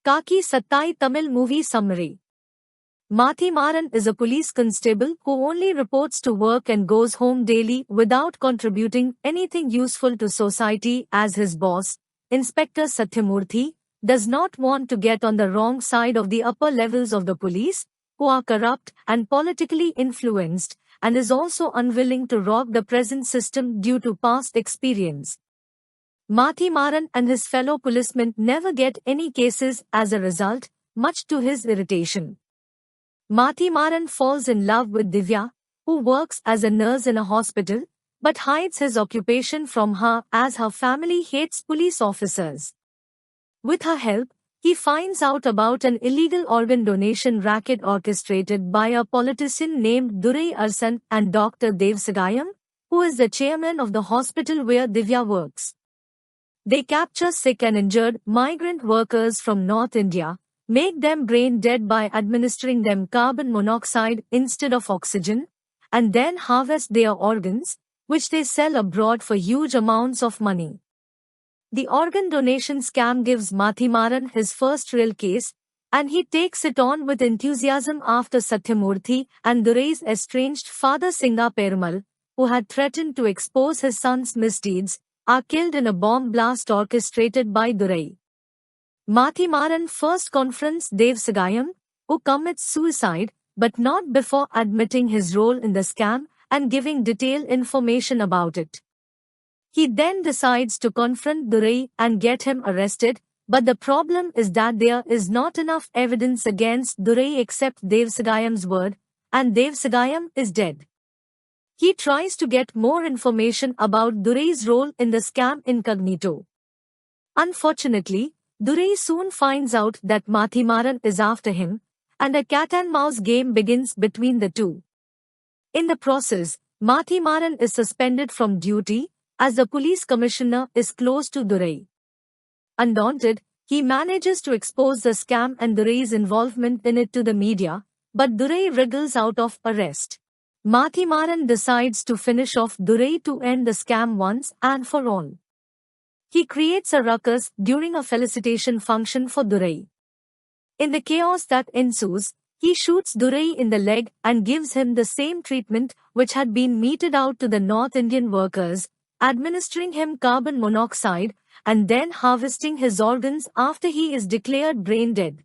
Kaki Sattai Tamil movie summary. Mathimaran is a police constable who only reports to work and goes home daily without contributing anything useful to society as his boss, Inspector Satyamurthy, does not want to get on the wrong side of the upper levels of the police, who are corrupt and politically influenced, and is also unwilling to rock the present system due to past experience. Mathimaran and his fellow policemen never get any cases as a result, much to his irritation. Mathimaran falls in love with Divya, who works as a nurse in a hospital, but hides his occupation from her as her family hates police officers. With her help, he finds out about an illegal organ donation racket orchestrated by a politician named Durai Arsan and Dr. Devsagayam, who is the chairman of the hospital where Divya works. They capture sick and injured migrant workers from North India, make them brain dead by administering them carbon monoxide instead of oxygen, and then harvest their organs, which they sell abroad for huge amounts of money. The organ donation scam gives Mathimaran his first real case, and he takes it on with enthusiasm after Satyamurthy and Durai's estranged father Singa Perumal, who had threatened to expose his son's misdeeds, are killed in a bomb blast orchestrated by Durai. Mathimaran first confronts Devsagayam, who commits suicide, but not before admitting his role in the scam and giving detailed information about it. He then decides to confront Durai and get him arrested, but the problem is that there is not enough evidence against Durai except Devsagayam's word, and Devsagayam is dead. He tries to get more information about Durai's role in the scam incognito. Unfortunately, Durai soon finds out that Mathimaran is after him, and a cat-and-mouse game begins between the two. In the process, Mathimaran is suspended from duty, as the police commissioner is close to Durai. Undaunted, he manages to expose the scam and Durai's involvement in it to the media, but Durai wriggles out of arrest. Mathimaran decides to finish off Durai to end the scam once and for all. He creates a ruckus during a felicitation function for Durai. In the chaos that ensues, he shoots Durai in the leg and gives him the same treatment which had been meted out to the North Indian workers, administering him carbon monoxide and then harvesting his organs after he is declared brain dead.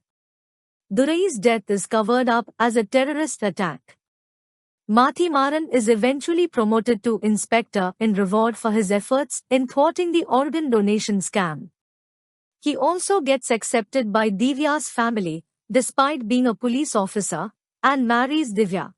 Durai's death is covered up as a terrorist attack. Mathimaran is eventually promoted to inspector in reward for his efforts in thwarting the organ donation scam. He also gets accepted by Divya's family, despite being a police officer, and marries Divya.